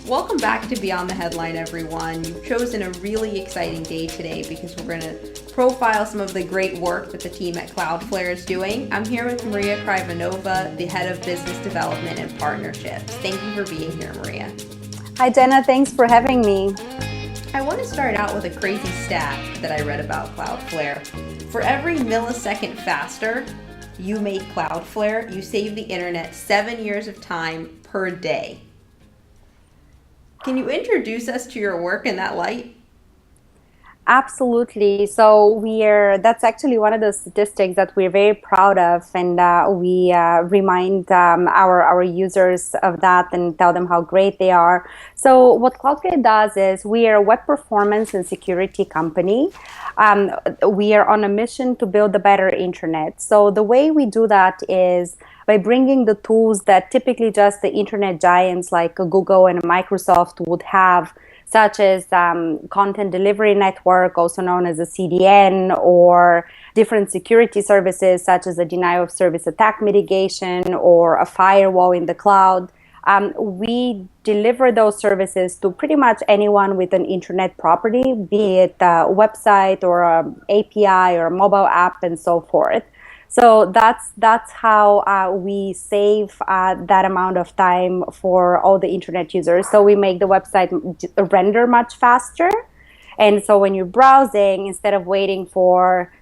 Welcome back to Beyond the Headline, everyone. You've chosen a really exciting day today because we're going to profile some of the great work that the team at CloudFlare is doing. I'm here with Maria Karaivanova, the head of business development and partnerships. Thank you for being here, Maria. Hi, Jenna. Thanks for having me. I want to start out with a crazy stat that I read about Cloudflare. For every millisecond faster you make Cloudflare, you save the internet 7 years of time per day. Can you introduce us to your work in that light? Absolutely. So that's actually one of the statistics that we're very proud of, and we remind our users of that and tell them how great they are. So what Cloudflare does is we are a web performance and security company. We are on a mission to build a better internet. So the way we do that is by bringing the tools that typically just the internet giants like Google and Microsoft would have, such as content delivery network, also known as a CDN, or different security services such as a denial of service attack mitigation or a firewall in the cloud. We deliver those services to pretty much anyone with an internet property, be it a website or an API or a mobile app and so forth. So that's how we save that amount of time for all the internet users. So we make the website render much faster. And so when you're browsing, instead of waiting for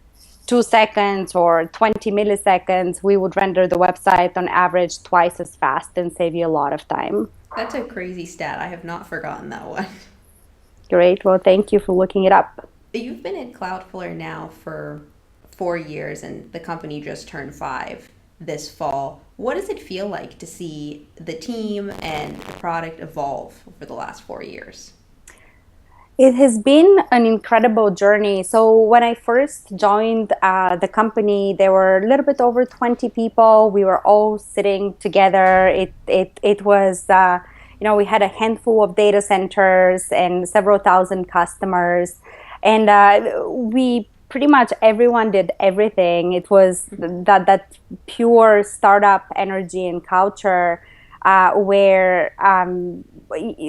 2 seconds or 20 milliseconds, we would render the website on average twice as fast and save you a lot of time. That's a crazy stat. I have not forgotten that one. Great. Well, thank you for looking it up. You've been at Cloudflare now for 4 years, and the company just turned 5 this fall. What does it feel like to see the team and the product evolve over the last 4 years? It has been an incredible journey. So when I first joined the company, there were a little bit over 20 people. We were all sitting together. It was, we had a handful of data centers and several thousand customers. And we pretty much everyone did everything. It was that pure startup energy and culture where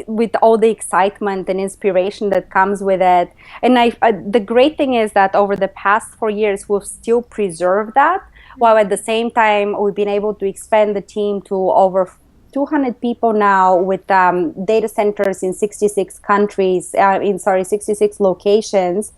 with all the excitement and inspiration that comes with it. And the great thing is that over the past 4 years, we've still preserved that, while at the same time, we've been able to expand the team to over 200 people now with data centers in 66 countries, 66 locations.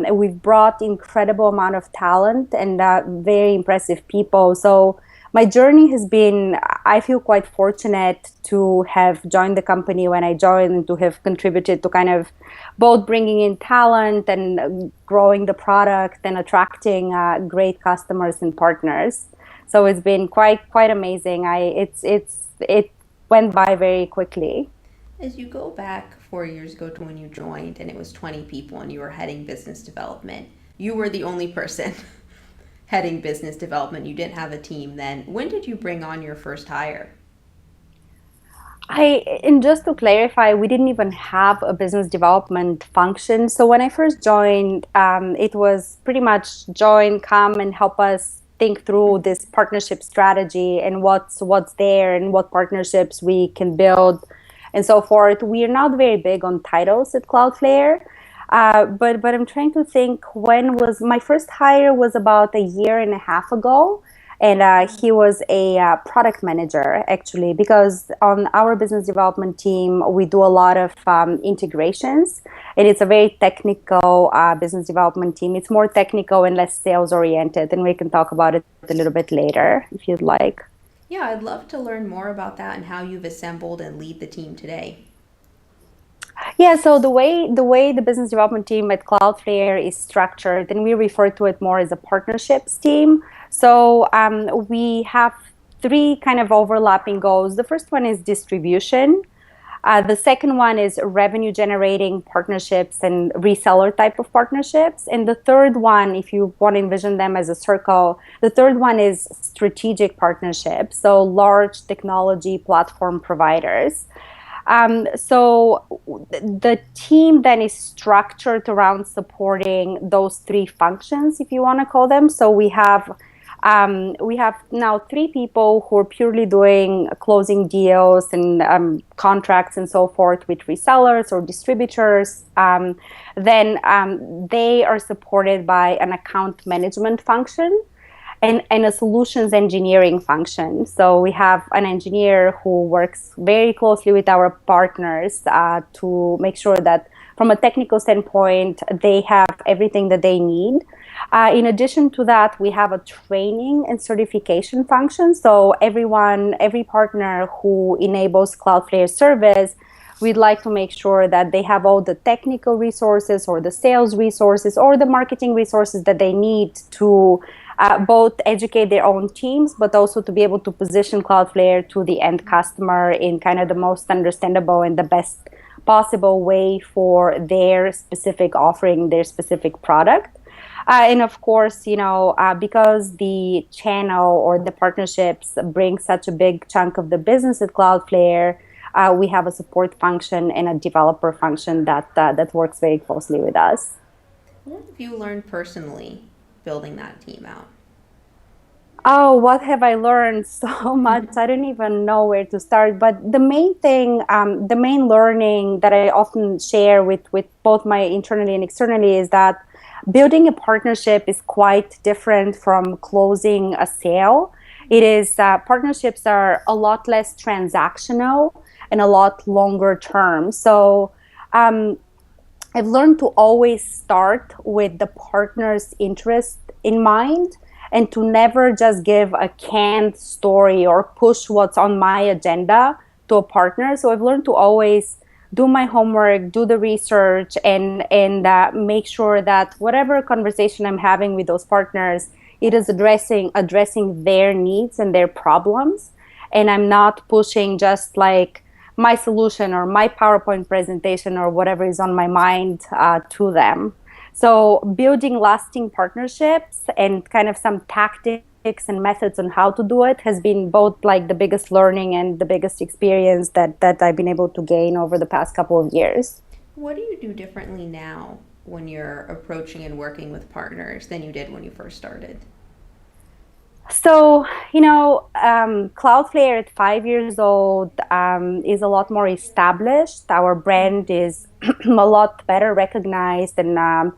We've brought incredible amount of talent and very impressive people. So my journey has been, I feel quite fortunate to have joined the company when I joined and to have contributed to kind of both bringing in talent and growing the product and attracting great customers and partners. So it's been quite amazing. It went by very quickly. As you go back 4 years ago to when you joined and it was 20 people and you were heading business development, you were the only person heading business development. You didn't have a team then. When did you bring on your first hire? And just to clarify, we didn't even have a business development function. So when I first joined, it was pretty much join, come and help us think through this partnership strategy and what's there and what partnerships we can build and so forth. We are not very big on titles at Cloudflare, but I'm trying to think, when was my first hire? Was about a year and a half ago, and he was a product manager actually, because on our business development team we do a lot of integrations, and it's a very technical business development team. It's more technical and less sales oriented, and we can talk about it a little bit later if you'd like. Yeah, I'd love to learn more about that and how you've assembled and lead the team today. Yeah, so the way the business development team at Cloudflare is structured, and we refer to it more as a partnerships team. So we have 3 kind of overlapping goals. The first one is distribution. The second one is revenue generating partnerships and reseller type of partnerships. And the third one, if you want to envision them as a circle, the third one is strategic partnerships. So large technology platform providers. So the team then is structured around supporting those 3 functions, if you want to call them. So we have We have now 3 people who are purely doing closing deals and contracts and so forth with resellers or distributors. Then they are supported by an account management function and a solutions engineering function. So we have an engineer who works very closely with our partners to make sure that from a technical standpoint, they have everything that they need. In addition to that, we have a training and certification function. So every partner who enables Cloudflare service, we'd like to make sure that they have all the technical resources or the sales resources or the marketing resources that they need to both educate their own teams, but also to be able to position Cloudflare to the end customer in kind of the most understandable and the best possible way for their specific offering, their specific product. And of course, because the channel or the partnerships bring such a big chunk of the business at Cloudflare, we have a support function and a developer function that works very closely with us. What have you learned personally building that team out? Oh, what have I learned? So much. I don't even know where to start. But the main thing, the main learning that I often share with both my internally and externally is that building a partnership is quite different from closing a sale. It is, partnerships are a lot less transactional and a lot longer term. So I've learned to always start with the partner's interest in mind and to never just give a canned story or push what's on my agenda to a partner. So I've learned to always do my homework, do the research, and make sure that whatever conversation I'm having with those partners, it is addressing their needs and their problems. And I'm not pushing just like my solution or my PowerPoint presentation or whatever is on my mind to them. So building lasting partnerships and kind of some tactics and methods on how to do it has been both like the biggest learning and the biggest experience that I've been able to gain over the past couple of years. What do you do differently now when you're approaching and working with partners than you did when you first started? So, Cloudflare at 5 years old is a lot more established. Our brand is a lot better recognized, and I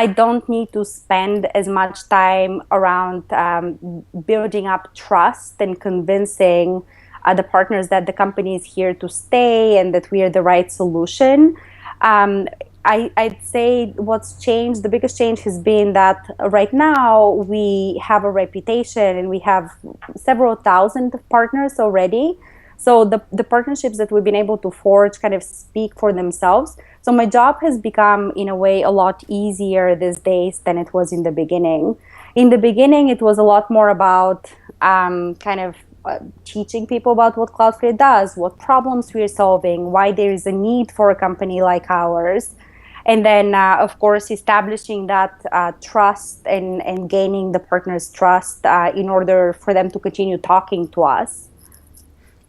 don't need to spend as much time around building up trust and convincing the partners that the company is here to stay and that we are the right solution. I'd say what's changed, the biggest change has been that right now we have a reputation and we have several thousand partners already. So the partnerships that we've been able to forge kind of speak for themselves. So my job has become, in a way, a lot easier these days than it was in the beginning. In the beginning, it was a lot more about teaching people about what Cloudflare does, what problems we're solving, why there is a need for a company like ours. And then, of course, establishing that trust and gaining the partners' trust in order for them to continue talking to us.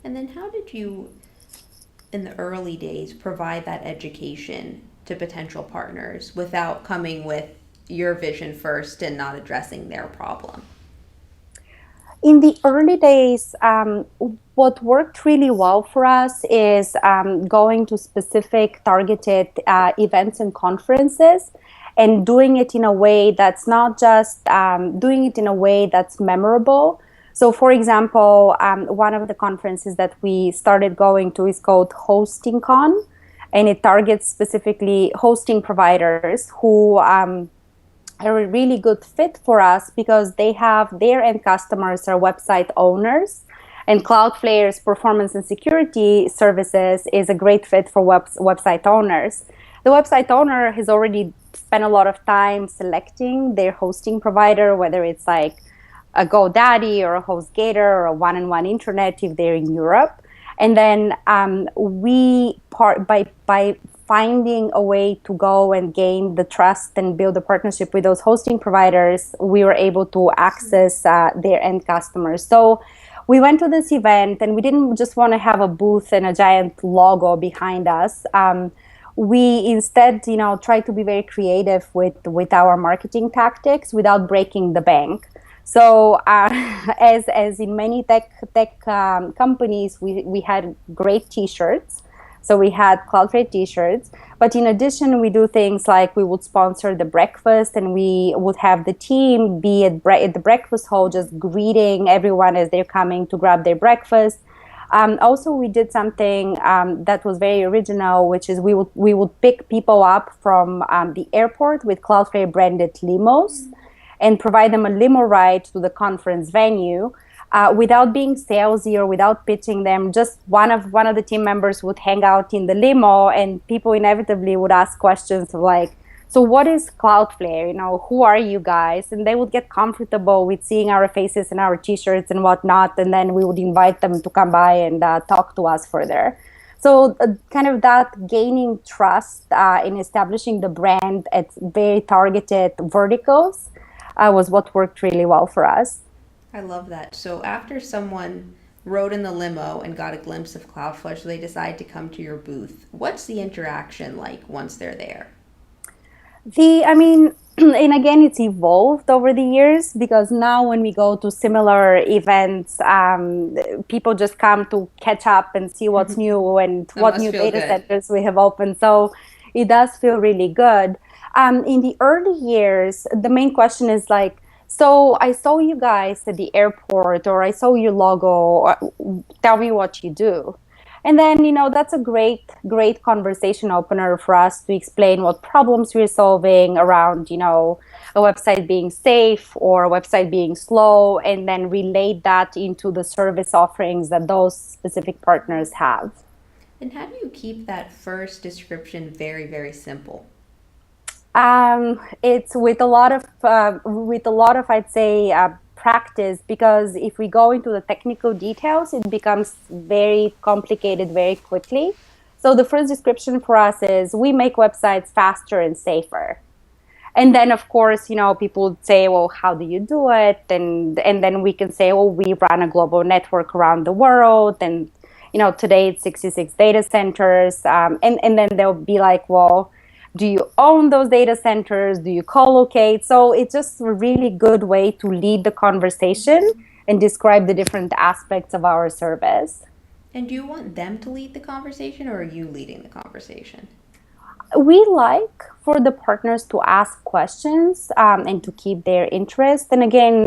And then how did you, in the early days, provide that education to potential partners without coming with your vision first and not addressing their problem? In the early days, what worked really well for us is going to specific targeted events and conferences and doing it in a way that's not just doing it in a way that's memorable. So, for example, one of the conferences that we started going to is called HostingCon, and it targets specifically hosting providers who are a really good fit for us because they have their end customers are website owners, and Cloudflare's performance and security services is a great fit for website owners. The website owner has already spent a lot of time selecting their hosting provider, whether it's like a GoDaddy or a HostGator or a one-on-one internet if they're in Europe. And then by finding a way to go and gain the trust and build a partnership with those hosting providers, we were able to access their end customers. So we went to this event and we didn't just want to have a booth and a giant logo behind us. we instead, try to be very creative with our marketing tactics without breaking the bank. So as in many tech companies, we had great T-shirts. So we had CloudFlare T-shirts, but in addition, we do things like we would sponsor the breakfast, and we would have the team be at the breakfast hall, just greeting everyone as they're coming to grab their breakfast. Also, we did something that was very original, which is we would pick people up from the airport with Cloudflare branded limos, and provide them a limo ride to the conference venue. Without being salesy or without pitching them, just one of the team members would hang out in the limo, and people inevitably would ask questions like, so what is Cloudflare? Who are you guys? And they would get comfortable with seeing our faces and our T-shirts and whatnot, and then we would invite them to come by and talk to us further. So kind of that gaining trust in establishing the brand at very targeted verticals was what worked really well for us. I love that. So after someone rode in the limo and got a glimpse of Cloudflare, so they decide to come to your booth, what's the interaction like once they're there? And again, it's evolved over the years, because now when we go to similar events, people just come to catch up and see what's new and what new data centers we have opened. So it does feel really good. In the early years, the main question is like, so I saw you guys at the airport, or I saw your logo, tell me what you do. And then, that's a great conversation opener for us to explain what problems we're solving around, a website being safe or a website being slow, and then relate that into the service offerings that those specific partners have. And how do you keep that first description very, very simple? It's with a lot of I'd say practice, because if we go into the technical details, it becomes very complicated very quickly. So the first description for us is we make websites faster and safer. And then of course, people would say, well, how do you do it? And then we can say, well, we run a global network around the world, and today it's 66 data centers. And then they'll be like, well, do you own those data centers? Do you co-locate? So it's just a really good way to lead the conversation and describe the different aspects of our service. And do you want them to lead the conversation, or are you leading the conversation? We like for the partners to ask questions and to keep their interest. And again,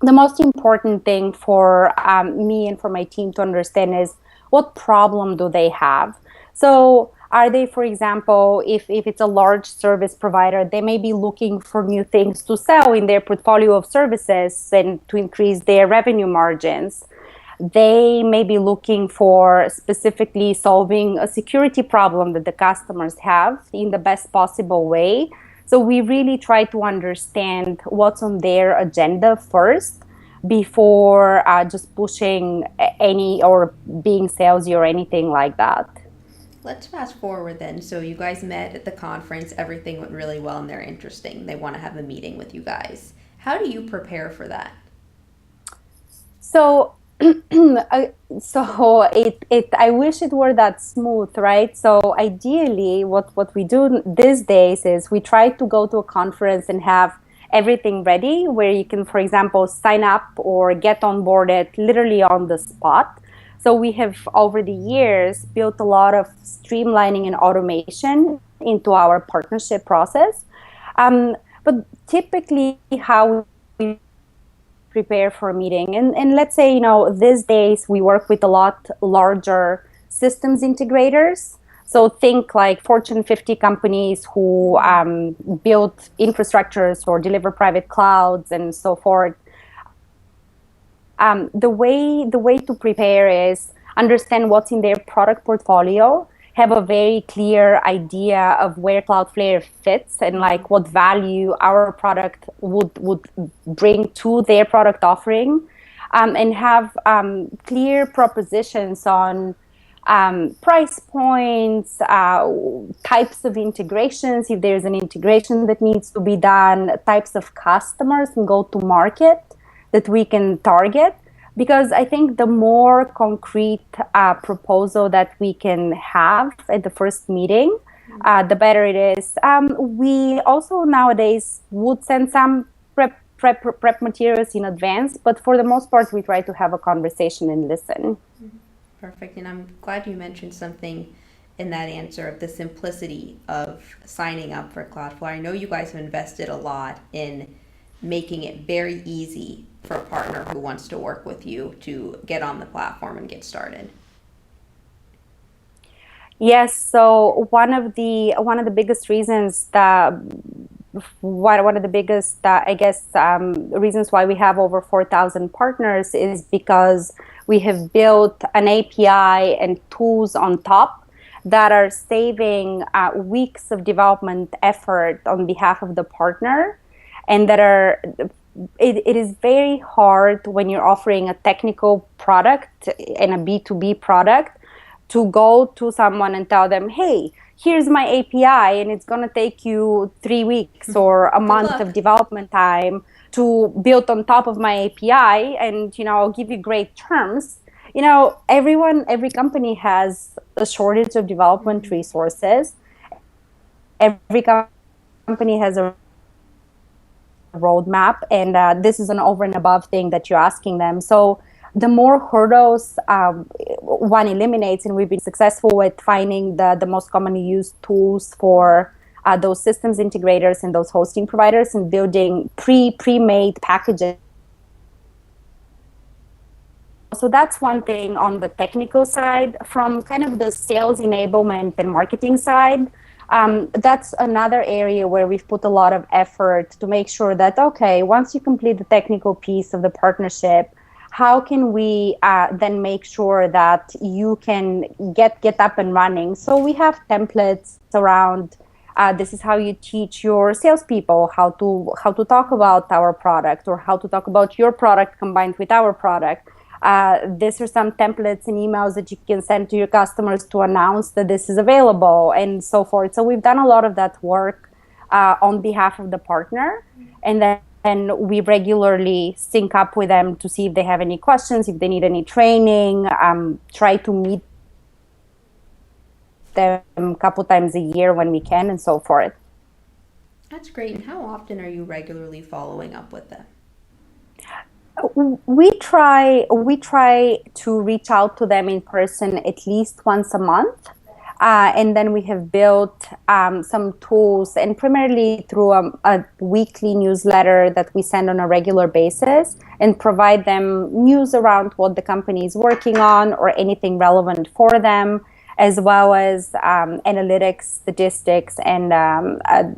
the most important thing for me and for my team to understand is what problem do they have? So are they, for example, if it's a large service provider, they may be looking for new things to sell in their portfolio of services and to increase their revenue margins. They may be looking for specifically solving a security problem that the customers have in the best possible way. So we really try to understand what's on their agenda first before just pushing any or being salesy or anything like that. Let's fast forward then. So you guys met at the conference, everything went really well, and they're interesting. They want to have a meeting with you guys. How do you prepare for that? So I wish it were that smooth, right? So ideally, what we do these days is we try to go to a conference and have everything ready, where you can, for example, sign up or get onboarded literally on the spot. So we have, over the years, built a lot of streamlining and automation into our partnership process. But typically, how we prepare for a meeting, and let's say, these days we work with a lot larger systems integrators. So think like Fortune 50 companies who build infrastructures or deliver private clouds and so forth. The way to prepare is understand what's in their product portfolio, have a very clear idea of where Cloudflare fits and like what value our product would bring to their product offering, and have clear propositions on price points, types of integrations, if there's an integration that needs to be done, types of customers and go to market that we can target. Because I think the more concrete proposal that we can have at the first meeting, the better it is. We also nowadays would send some prep materials in advance, but for the most part, we try to have a conversation and listen. Perfect. And I'm glad you mentioned something in that answer of the simplicity of signing up for Cloudflare. I know you guys have invested a lot in making it very easy for a partner who wants to work with you to get on the platform and get started. Yes, so one of the biggest reasons that one of the biggest I guess reasons why we have over 4,000 partners is because we have built an API and tools on top that are saving weeks of development effort on behalf of the partner, and that are it is very hard when you're offering a technical product and a B2B product to go to someone and tell them, hey, here's my API, and it's going to take you 3 weeks or a month of development time to build on top of my API, and I'll give you great terms. Every company has a shortage of development resources. Every company has a roadmap, and this is an over and above thing that you're asking them. So the more hurdles one eliminates, and we've been successful with finding the most commonly used tools for those systems integrators and those hosting providers, and building pre-made packages. So that's one thing on the technical side. From kind of the sales enablement and marketing side, that's another area where we've put a lot of effort to make sure that, okay, once you complete the technical piece of the partnership, how can we then make sure that you can get up and running? So we have templates around this is how you teach your salespeople how to talk about our product, or how to talk about your product combined with our product. These are some templates and emails that you can send to your customers to announce that this is available, and so forth. So we've done a lot of that work on behalf of the partner, and then we regularly sync up with them to see if they have any questions, if they need any training, try to meet them a couple times a year when we can, and so forth. That's great. And how often are you regularly following up with them? We try to reach out to them in person at least once a month. And then we have built some tools, and primarily through a weekly newsletter that we send on a regular basis, and provide them news around what the company is working on or anything relevant for them, as well as analytics, statistics, and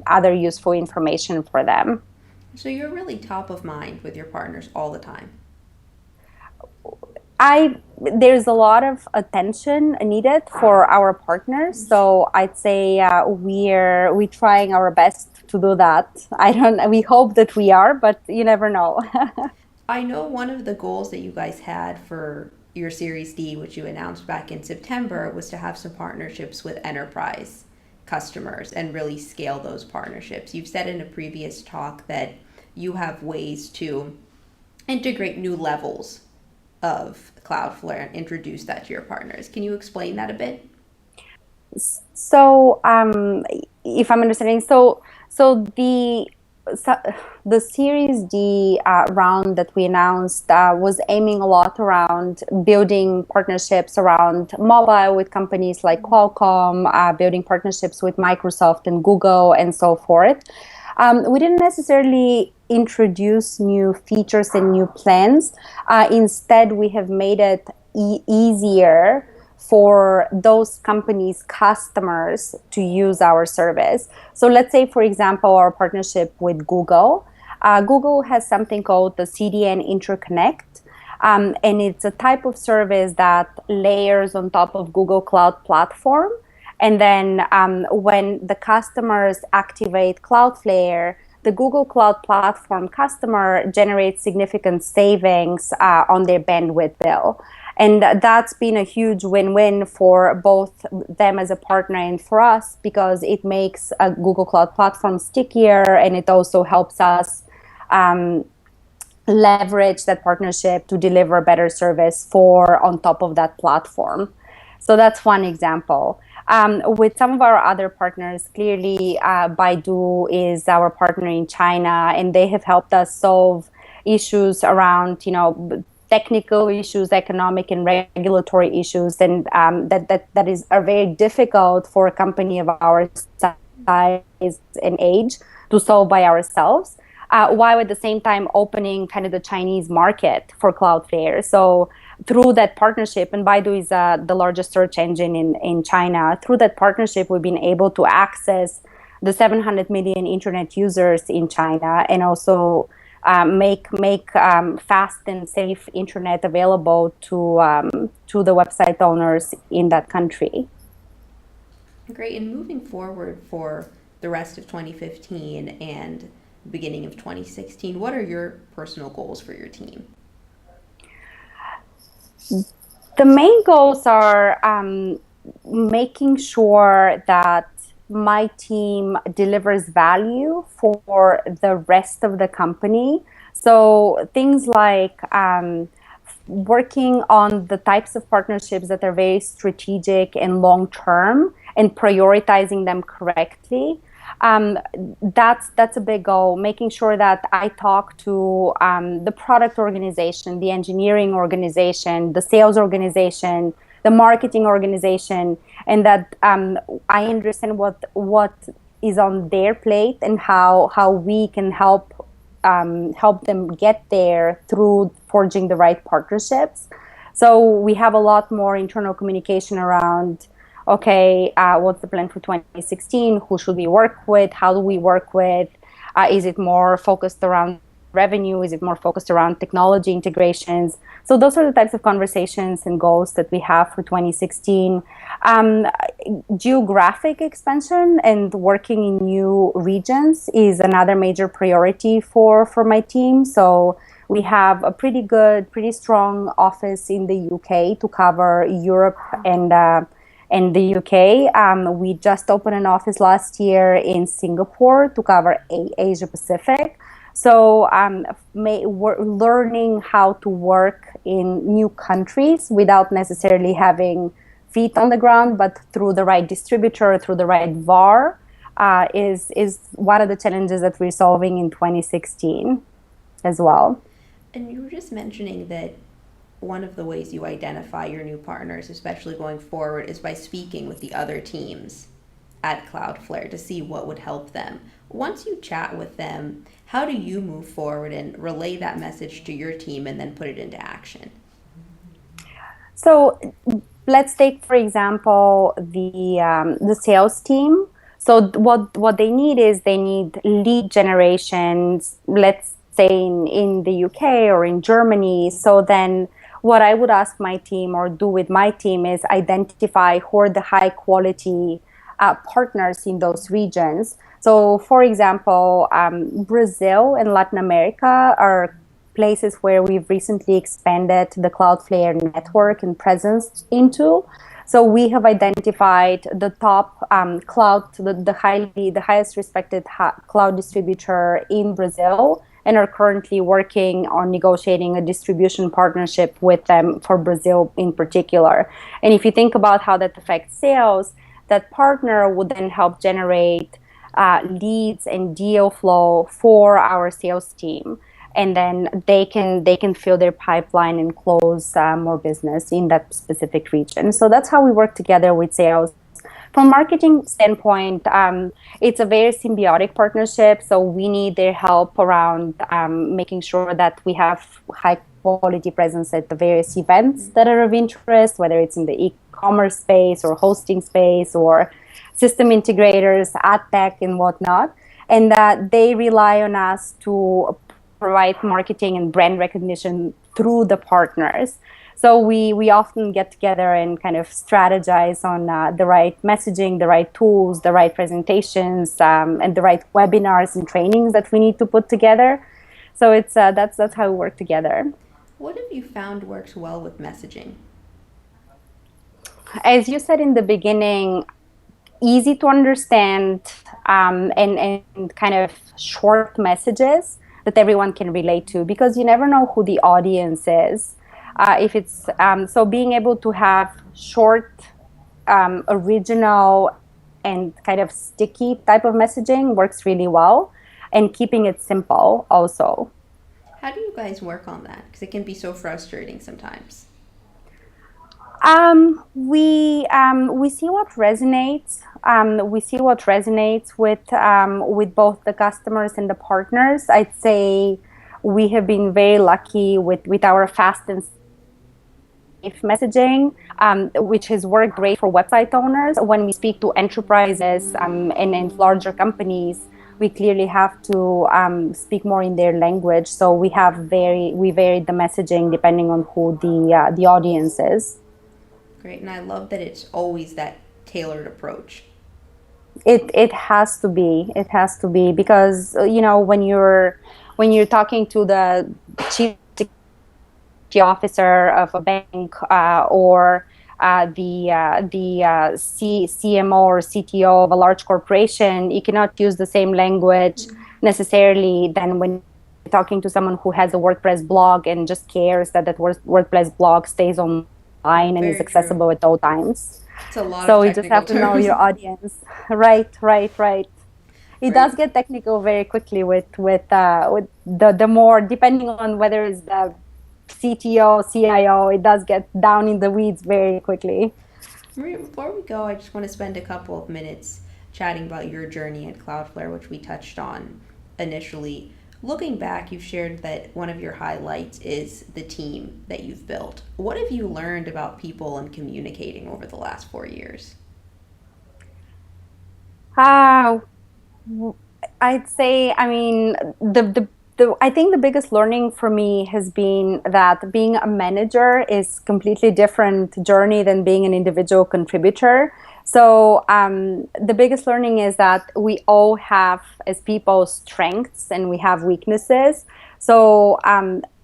other useful information for them. So you're really top of mind with your partners all the time. There's a lot of attention needed for our partners, so I'd say we're trying our best to do that. We hope that we are, but you never know. I know one of the goals that you guys had for your Series D, which you announced back in September, was to have some partnerships with enterprise customers and really scale those partnerships. You've said in a previous talk that you have ways to integrate new levels of Cloudflare and introduce that to your partners. Can you explain that a bit? So, if I'm understanding, so the Series D round that we announced was aiming a lot around building partnerships around mobile with companies like Qualcomm, building partnerships with Microsoft and Google, and so forth. We didn't necessarily introduce new features and new plans. Instead, we have made it easier for those companies' customers to use our service. So let's say, for example, our partnership with Google. Google has something called the CDN Interconnect, and it's a type of service that layers on top of Google Cloud Platform. And then when the customers activate Cloudflare, the Google Cloud Platform customer generates significant savings on their bandwidth bill. And that's been a huge win-win for both them as a partner and for us, because it makes a Google Cloud Platform stickier, and it also helps us leverage that partnership to deliver better service for on top of that platform. So that's one example. With some of our other partners, clearly Baidu is our partner in China, and they have helped us solve issues around, technical issues, economic and regulatory issues, and that are very difficult for a company of our size and age to solve by ourselves. While at the same time opening kind of the Chinese market for Cloudflare. So through that partnership, and Baidu is the largest search engine in China, through that partnership, we've been able to access the 700 million internet users in China, and also make fast and safe internet available to the website owners in that country. Great. And moving forward for the rest of 2015 and beginning of 2016, what are your personal goals for your team? The main goals are making sure that my team delivers value for the rest of the company. So things like working on the types of partnerships that are very strategic and long-term, and prioritizing them correctly. That's a big goal. Making sure that I talk to the product organization, the engineering organization, the sales organization, the marketing organization, and that I understand what is on their plate and how we can help them get there through forging the right partnerships. So we have a lot more internal communication around, okay, what's the plan for 2016? Who should we work with? How do we work with? Is it more focused around revenue? Is it more focused around technology integrations? So those are the types of conversations and goals that we have for 2016. Geographic expansion and working in new regions is another major priority for my team. So we have a pretty strong office in the UK to cover Europe and the UK. We just opened an office last year in Singapore to cover Asia Pacific. So learning how to work in new countries without necessarily having feet on the ground, but through the right distributor, through the right VAR, is one of the challenges that we're solving in 2016 as well. And you were just mentioning that one of the ways you identify your new partners, especially going forward, is by speaking with the other teams at Cloudflare to see what would help them. Once you chat with them, how do you move forward and relay that message to your team and then put it into action? So let's take, for example, the sales team. So what they need is they need lead generations, let's say in the UK or in Germany. So then what I would ask my team or do with my team is identify who are the high quality partners in those regions. So for example, Brazil and Latin America are places where we've recently expanded the Cloudflare network and presence into. So we have identified the top the highest respected cloud distributor in Brazil, and are currently working on negotiating a distribution partnership with them for Brazil in particular. And if you think about how that affects sales, that partner would then help generate leads and deal flow for our sales team. And then they can fill their pipeline and close more business in that specific region. So that's how we work together with sales. From a marketing standpoint, it's a very symbiotic partnership. So we need their help around making sure that we have high quality presence at the various events that are of interest, whether it's in the e-commerce space or hosting space or system integrators, ad tech and whatnot. And they rely on us to provide marketing and brand recognition through the partners. So we often get together and kind of strategize on the right messaging, the right tools, the right presentations, and the right webinars and trainings that we need to put together. So it's that's how we work together. What have you found works well with messaging? As you said in the beginning, easy to understand and kind of short messages that everyone can relate to, because you never know who the audience is. If it's so being able to have short, original, and kind of sticky type of messaging works really well, and keeping it simple also. How do you guys work on that? Because it can be so frustrating sometimes. We see what resonates. We see what resonates with both the customers and the partners. I'd say we have been very lucky with our fast and safe messaging, which has worked great for website owners. When we speak to enterprises and larger companies, we clearly have to speak more in their language. So we vary the messaging depending on who the audience is. Great, and I love that it's always that tailored approach. It has to be. It has to be because when you're talking to the chief security officer of a bank, or the CMO or CTO of a large corporation, you cannot use the same language necessarily than when you're talking to someone who has a WordPress blog and just cares that WordPress blog stays online and is Very true. accessible at all times. It's a lot of So you just technical have to know terms. your audience. Right. It does Right. get technical very quickly with the more, depending on whether it's the CTO, CIO, it does get down in the weeds very quickly. Maria, before we go, I just want to spend a couple of minutes chatting about your journey at Cloudflare, which we touched on initially. Looking back, you've shared that one of your highlights is the team that you've built. What have you learned about people and communicating over the last 4 years? Uh, I'd say, I mean, I think the biggest learning for me has been that being a manager is completely different journey than being an individual contributor. So the biggest learning is that we all have, as people, strengths and we have weaknesses. So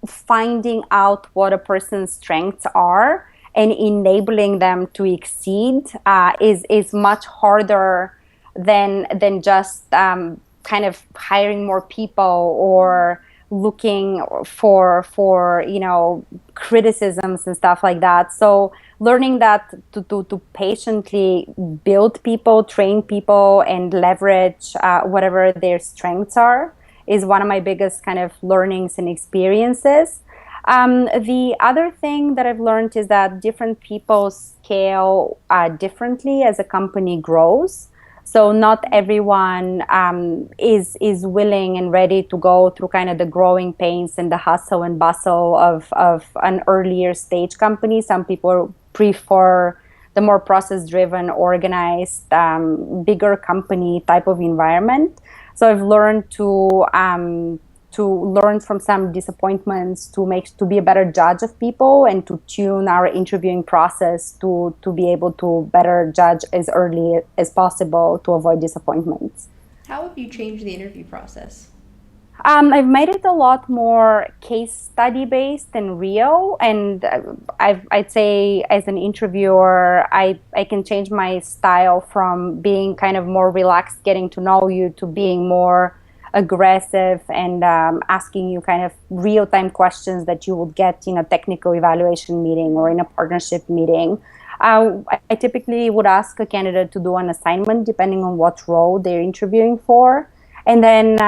finding out what a person's strengths are and enabling them to exceed is much harder than just kind of hiring more people or looking for criticisms and stuff like that. So learning that to patiently build people, train people, and leverage whatever their strengths are is one of my biggest kind of learnings and experiences. The other thing that I've learned is that different people scale differently as a company grows. So not everyone is willing and ready to go through kind of the growing pains and the hustle and bustle of an earlier stage company. Some people prefer the more process-driven, organized, bigger company type of environment. So I've learned to learn from some disappointments, to be a better judge of people, and to tune our interviewing process to be able to better judge as early as possible to avoid disappointments. How have you changed the interview process? I've made it a lot more case study based and real, and I'd say as an interviewer, I can change my style from being kind of more relaxed, getting to know you, to being more aggressive and asking you kind of real-time questions that you would get in a technical evaluation meeting or in a partnership meeting. I typically would ask a candidate to do an assignment depending on what role they're interviewing for. And then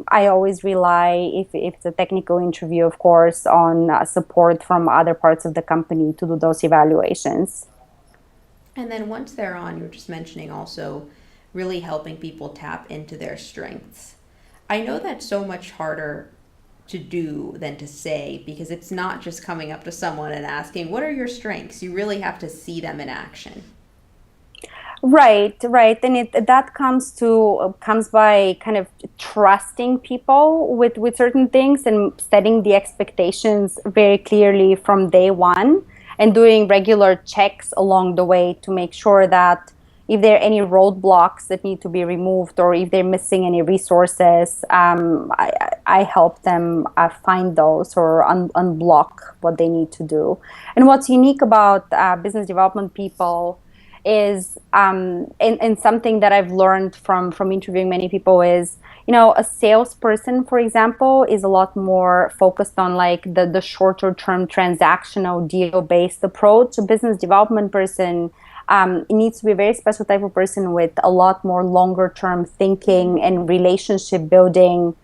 I always rely, if it's a technical interview, of course, on support from other parts of the company to do those evaluations. And then once they're on, you were just mentioning also really helping people tap into their strengths. I know that's so much harder to do than to say, because it's not just coming up to someone and asking, what are your strengths? You really have to see them in action. Right, and that comes by kind of trusting people with certain things and setting the expectations very clearly from day one, and doing regular checks along the way to make sure that if there are any roadblocks that need to be removed, or if they're missing any resources, I help them find those or unblock what they need to do. And what's unique about business development people is, and something that I've learned from interviewing many people is, a salesperson, for example, is a lot more focused on like the shorter term transactional deal based approach. A business development person, it needs to be a very special type of person with a lot more longer term thinking and relationship building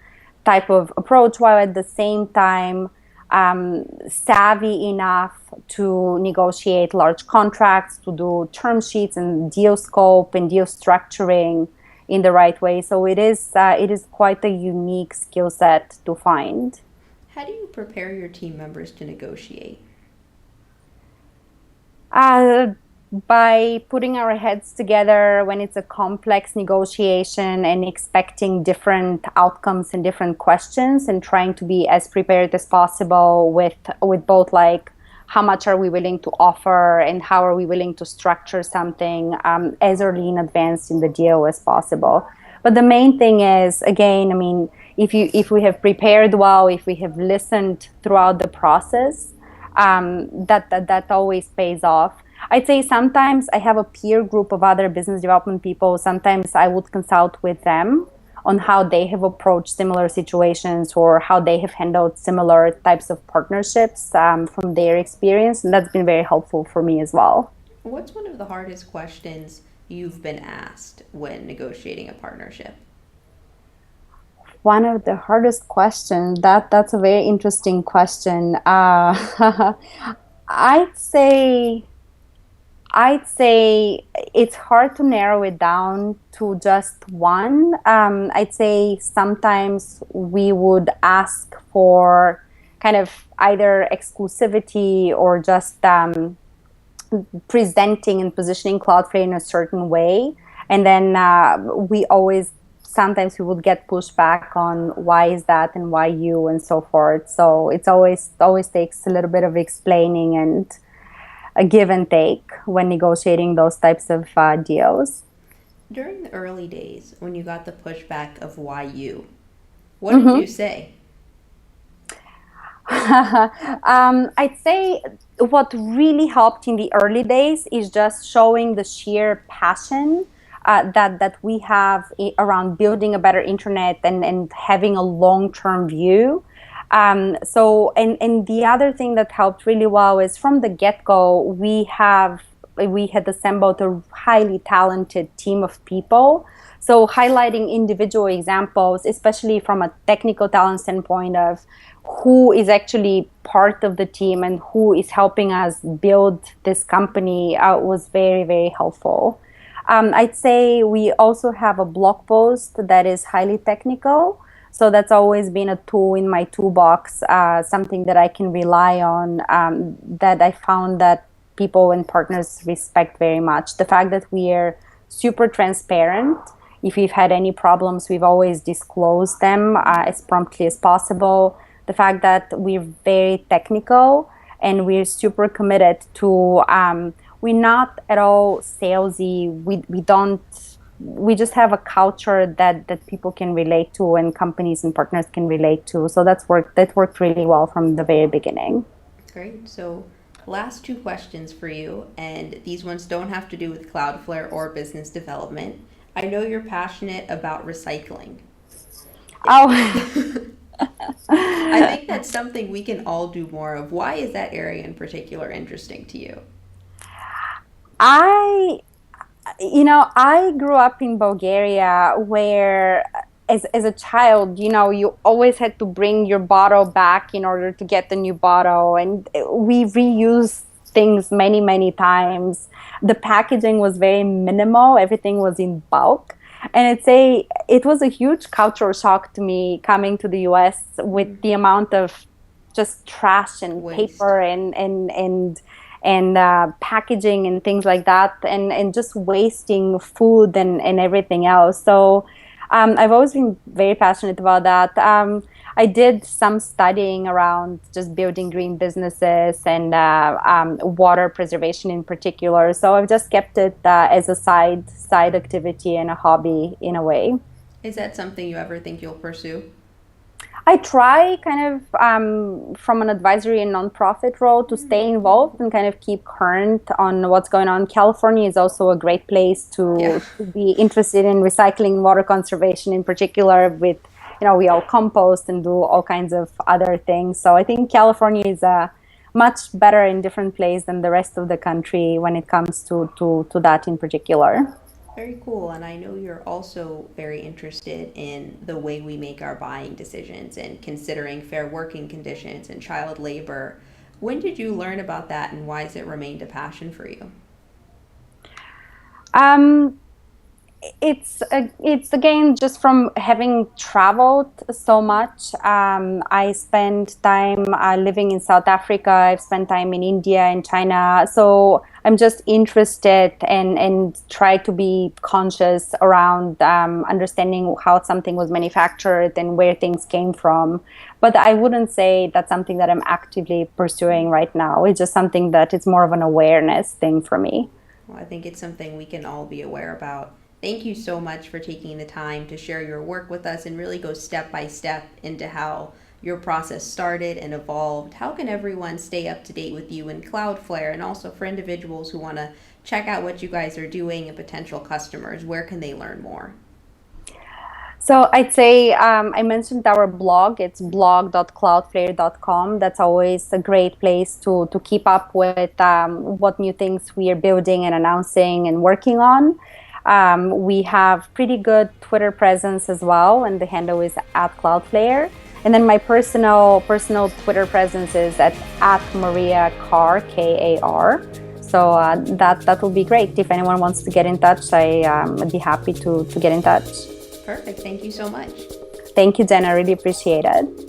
type of approach, while at the same time savvy enough to negotiate large contracts, to do term sheets and deal scope and deal structuring in the right way. So it is quite a unique skill set to find. How do you prepare your team members to negotiate? Uh, by putting our heads together when it's a complex negotiation and expecting different outcomes and different questions, and trying to be as prepared as possible with both like how much are we willing to offer and how are we willing to structure something as early in advance in the deal as possible. But the main thing is, again, I mean, if we have prepared well, if we have listened throughout the process, that always pays off. I'd say sometimes I have a peer group of other business development people. Sometimes I would consult with them on how they have approached similar situations or how they have handled similar types of partnerships from their experience. And that's been very helpful for me as well. What's one of the hardest questions you've been asked when negotiating a partnership? One of the hardest questions, that's a very interesting question. I'd say I'd say it's hard to narrow it down to just one. I'd say sometimes we would ask for kind of either exclusivity or just presenting and positioning Cloudflare in a certain way. And then sometimes we would get pushback on why is that and why you and so forth. So it's always takes a little bit of explaining and a give and take when negotiating those types of deals. During the early days, when you got the pushback of why you, what did you say? I'd say what really helped in the early days is just showing the sheer passion that we have around building a better internet and having a long-term view. And the other thing that helped really well is from the get-go, we had assembled a highly talented team of people. So highlighting individual examples, especially from a technical talent standpoint of who is actually part of the team and who is helping us build this company, was very, very helpful. I'd say we also have a blog post that is highly technical. So that's always been a tool in my toolbox, something that I can rely on, that I found that people and partners respect very much. The fact that we are super transparent. If we've had any problems, we've always disclosed them as promptly as possible. The fact that we're very technical and we're super committed to, we're not at all salesy. We just have a culture that people can relate to and companies and partners can relate to. So that worked really well from the very beginning. Great. So last two questions for you, and these ones don't have to do with Cloudflare or business development. I know you're passionate about recycling. Oh. I think that's something we can all do more of. Why is that area in particular interesting to you? I grew up in Bulgaria where as a child, you always had to bring your bottle back in order to get the new bottle. And we reused things many, many times. The packaging was very minimal. Everything was in bulk. And it was a huge cultural shock to me coming to the US with the amount of just trash and waste, paper and packaging and things like that, and just wasting food and everything else. So I've always been very passionate about that. I did some studying around just building green businesses and water preservation in particular. So I've just kept it as a side activity and a hobby in a way. Is that something you ever think you'll pursue? I try kind of from an advisory and nonprofit role to stay involved and kind of keep current on what's going on. California is also a great place to be interested in recycling, water conservation in particular. With we all compost and do all kinds of other things. So I think California is a much better in different place than the rest of the country when it comes to that in particular. Very cool. And I know you're also very interested in the way we make our buying decisions and considering fair working conditions and child labor. When did you learn about that, and why has it remained a passion for you? It's again just from having traveled so much. I spent time living in South Africa. I've spent time in India and China. So I'm just interested and try to be conscious around understanding how something was manufactured and where things came from. But I wouldn't say that's something that I'm actively pursuing right now. It's just something that it's more of an awareness thing for me. Well, I think it's something we can all be aware about. Thank you so much for taking the time to share your work with us and really go step by step into how your process started and evolved. How can everyone stay up to date with you and Cloudflare, and also for individuals who want to check out what you guys are doing and potential customers, where can they learn more? So I'd say I mentioned our blog. It's blog.cloudflare.com. That's always a great place to keep up with what new things we are building and announcing and working on. We have pretty good Twitter presence as well, and the handle is @Cloudflare. And then my personal Twitter presence is at Maria Kar, Kar. So that will be great. If anyone wants to get in touch, I'd be happy to get in touch. Perfect. Thank you so much. Thank you, Jenna. I really appreciate it.